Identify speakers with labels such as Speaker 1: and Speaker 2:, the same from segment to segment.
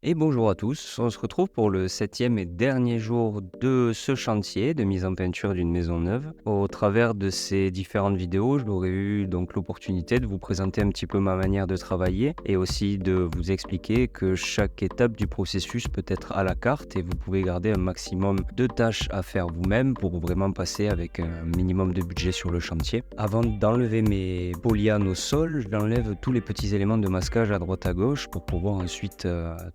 Speaker 1: Et bonjour à tous, on se retrouve pour le septième et dernier jour de ce chantier de mise en peinture d'une maison neuve. Au travers de ces différentes vidéos, j'aurais eu donc l'opportunité de vous présenter un petit peu ma manière de travailler et aussi de vous expliquer que chaque étape du processus peut être à la carte et vous pouvez garder un maximum de tâches à faire vous-même pour vraiment passer avec un minimum de budget sur le chantier. Avant d'enlever mes polyans au sol, j'enlève tous les petits éléments de masquage à droite à gauche pour pouvoir ensuite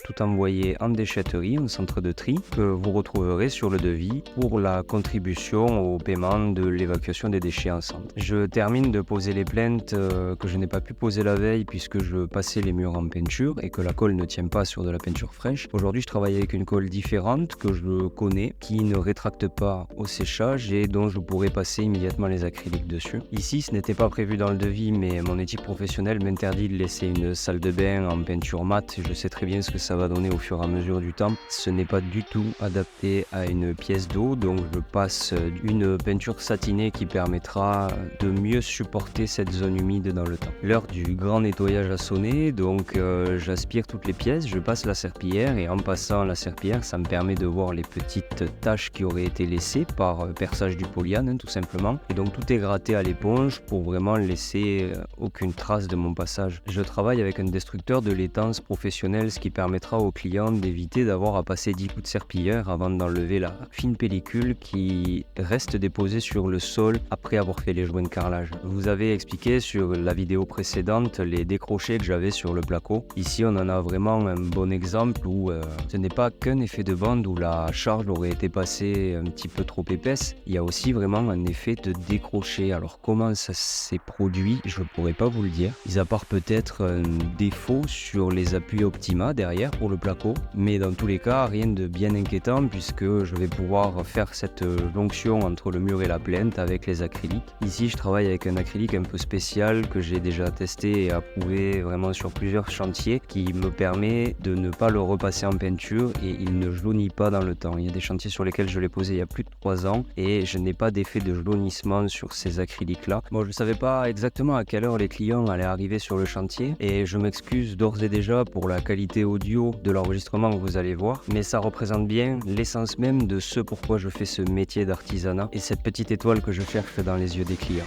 Speaker 1: tout envoyé en déchetterie, en centre de tri, que vous retrouverez sur le devis pour la contribution au paiement de l'évacuation des déchets en centre. Je termine de poser les plaintes que je n'ai pas pu poser la veille puisque je passais les murs en peinture et que la colle ne tient pas sur de la peinture fraîche. Aujourd'hui, je travaille avec une colle différente que je connais, qui ne rétracte pas au séchage et dont je pourrais passer immédiatement les acryliques dessus. Ici, ce n'était pas prévu dans le devis, mais mon éthique professionnelle m'interdit de laisser une salle de bain en peinture mate. Je sais très bien ce que ça va donner au fur et à mesure du temps. Ce n'est pas du tout adapté à une pièce d'eau, donc je passe une peinture satinée qui permettra de mieux supporter cette zone humide dans le temps. L'heure du grand nettoyage a sonné, donc j'aspire toutes les pièces, je passe la serpillière et en passant la serpillière, ça me permet de voir les petites taches qui auraient été laissées par perçage du polyane, tout simplement. Et donc tout est gratté à l'éponge pour vraiment laisser aucune trace de mon passage. Je travaille avec un destructeur de laitance professionnel, ce qui permettra au client d'éviter d'avoir à passer 10 coups de serpillière avant d'enlever la fine pellicule qui reste déposée sur le sol après avoir fait les joints de carrelage. Vous avez expliqué sur la vidéo précédente les décrochés que j'avais sur le placo. Ici, on en a vraiment un bon exemple où ce n'est pas qu'un effet de bande où la charge aurait été passée un petit peu trop épaisse. Il y a aussi vraiment un effet de décroché. Alors comment ça s'est produit, je ne pourrais pas vous le dire. Mis à part peut-être un défaut sur les appuis Optima derrière pour le placo, mais dans tous les cas rien de bien inquiétant puisque je vais pouvoir faire cette jonction entre le mur et la plinthe avec les acryliques. Ici je travaille avec un acrylique un peu spécial que j'ai déjà testé et approuvé vraiment sur plusieurs chantiers qui me permet de ne pas le repasser en peinture et il ne jaunit pas dans le temps. Il y a des chantiers sur lesquels je l'ai posé il y a plus de 3 ans et je n'ai pas d'effet de jaunissement sur ces acryliques là. Bon, je ne savais pas exactement à quelle heure les clients allaient arriver sur le chantier et je m'excuse d'ores et déjà pour la qualité audio de l'enregistrement que vous allez voir, mais ça représente bien l'essence même de ce pourquoi je fais ce métier d'artisanat et cette petite étoile que je cherche dans les yeux des clients.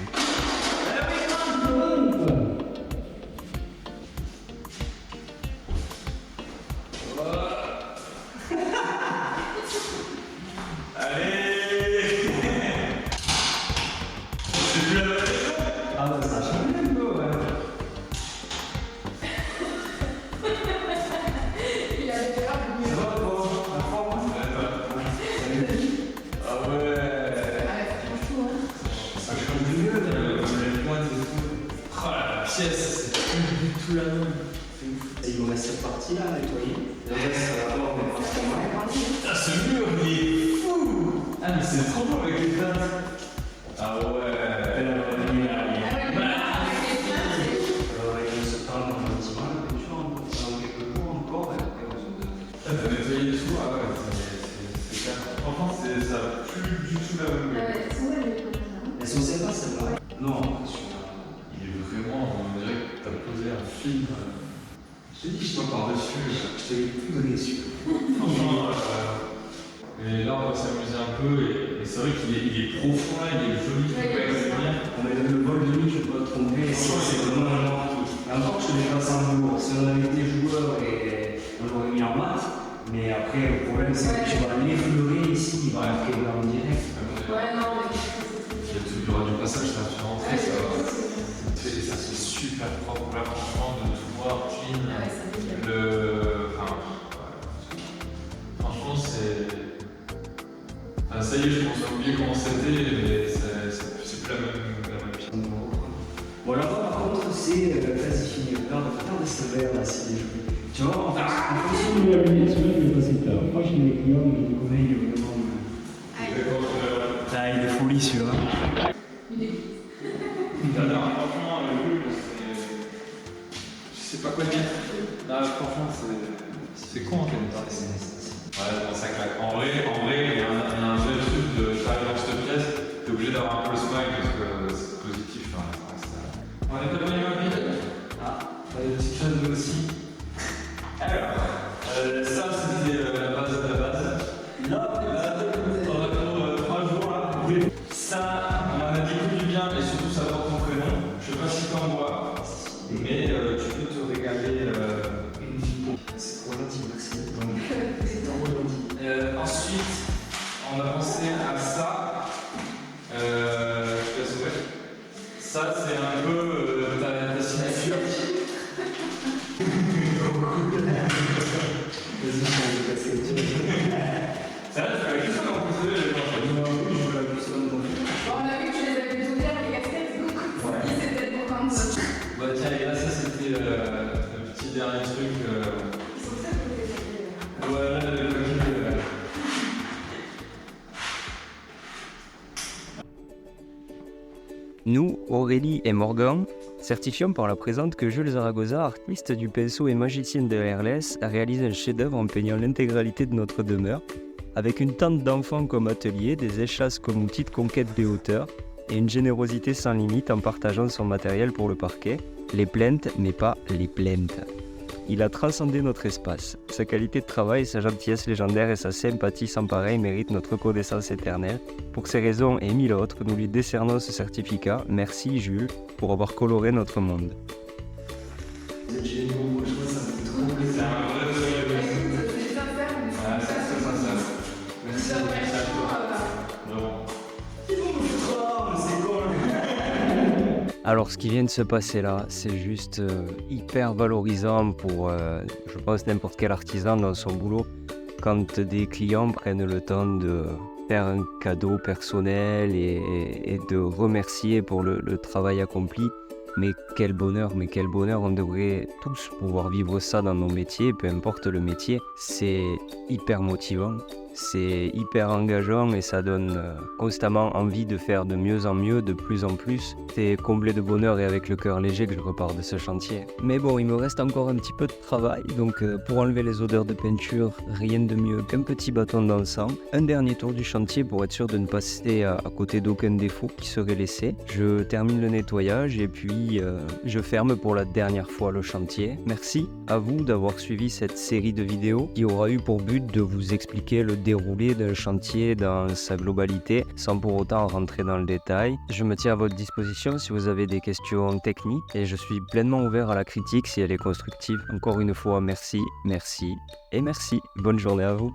Speaker 2: Pièce, c'est plus du tout la même. Et il me reste cette partie-là à nettoyer. Le reste, ça va avoir des parties. Putain, ce mur, il est fou! Ah, mais c'est trop beau avec les plaintes. Ah ouais. Alors, il se parle dans un bâtiment, la peinture, dans quelques jours encore, et après, on se donne.
Speaker 3: Ah, t'as nettoyé tout? Ah ouais, c'est clair. Franchement, ça a plus du tout la même gueule.
Speaker 2: Elles sont sympas, celles-là. Non,
Speaker 3: Il est vraiment, on dirait que t'as posé un film.
Speaker 2: je te dis, je t'en par-dessus, je te l'ai tout donné dessus.
Speaker 3: Franchement, mais là, on va s'amuser un peu. Et c'est vrai qu'il est profond là, il est joli.
Speaker 2: On a le vol de nuit, je peux te tromper. C'est vraiment un genre qui. Encore que je l'ai passé en jour. Si on avait été joueur et on l'aurait mis en maths, mais après, le problème, c'est que tu vas l'effleurer ici, il va marquer en direct.
Speaker 3: Il y a tout, il y aura du passage, ça fait rentrer, ça va. Et ça c'est super propre là, franchement, de tout voir, clean. Franchement, c'est. Enfin, ça y est, je pense à oublier comment c'était, mais c'est plus la même pièce.
Speaker 2: Bon, là-bas, par contre, c'est quasi fini. Regardez ce verre là, c'est des jeux. Tu vois, en fonction de la lumière, celui-là, je vais passer tard. Moi, j'ai mes clients, je les connais, il est vraiment. Ah, il est folie celui-là.
Speaker 3: Franchement, le jeu, je sais pas quoi dire. Là, franchement, c'est con en fait. Ouais, bon, ça claque. En vrai, il y a un vrai truc de t'arrives dans cette pièce, t'es obligé d'avoir un peu le swag parce que c'est positif. Hein, on est pas venu rapide.
Speaker 2: Ah, il y a des petites choses aussi. Alors, gentil, merci.
Speaker 3: Ensuite, on a pensé à ça. Je te laisse ouvrir. Ça, c'est un peu ta signature.
Speaker 2: Vas-y, je vais passer au dessus.
Speaker 3: Ça, tu fais la question en plus de
Speaker 4: On a vu que tu les avais tous ouverts, les casquettes, donc ils étaient pour un peu.
Speaker 3: Bah tiens, et là, ça c'était le petit dernier truc.
Speaker 4: Ils sont très cool,
Speaker 3: Ouais, là, le coquille.
Speaker 1: Nous, Aurélie et Morgan, certifions par la présente que Jules Zaragoza, artiste du pinceau et magicien de RLS, a réalisé un chef-d'œuvre en peignant l'intégralité de notre demeure, avec une tente d'enfants comme atelier, des échasses comme outil de conquête des hauteurs, et une générosité sans limite en partageant son matériel pour le parquet, les plaintes mais pas les plaintes. Il a transcendé notre espace. Sa qualité de travail, sa gentillesse légendaire et sa sympathie sans pareil méritent notre reconnaissance éternelle. Pour ces raisons et mille autres, nous lui décernons ce certificat. Merci Jules pour avoir coloré notre monde.
Speaker 2: Vous êtes géniaux, franchement, ça me fait trop plaisir.
Speaker 3: C'est un vrai de
Speaker 4: C'est sincère, mais
Speaker 3: Ah, c'est très sincère. Merci, merci à toi. Vraiment.
Speaker 2: Oh, mais c'est cool.
Speaker 1: Alors ce qui vient de se passer là, c'est juste hyper valorisant pour, je pense, n'importe quel artisan dans son boulot. Quand des clients prennent le temps de faire un cadeau personnel et de remercier pour le travail accompli. Mais quel bonheur, on devrait tous pouvoir vivre ça dans nos métiers, peu importe le métier. C'est hyper motivant, c'est hyper engageant et ça donne constamment envie de faire de mieux en mieux, de plus en plus. C'est comblé de bonheur et avec le cœur léger que je repars de ce chantier. Mais bon, il me reste encore un petit peu de travail, donc pour enlever les odeurs de peinture, rien de mieux qu'un petit bâton d'encens. Un dernier tour du chantier pour être sûr de ne passer à côté d'aucun défaut qui serait laissé. Je termine le nettoyage et puis je ferme pour la dernière fois le chantier. Merci à vous d'avoir suivi cette série de vidéos qui aura eu pour but de vous expliquer le déroulé d'un chantier dans sa globalité sans pour autant rentrer dans le détail. Je me tiens à votre disposition si vous avez des questions techniques et je suis pleinement ouvert à la critique si elle est constructive. Encore une fois, merci et merci. Bonne journée à vous.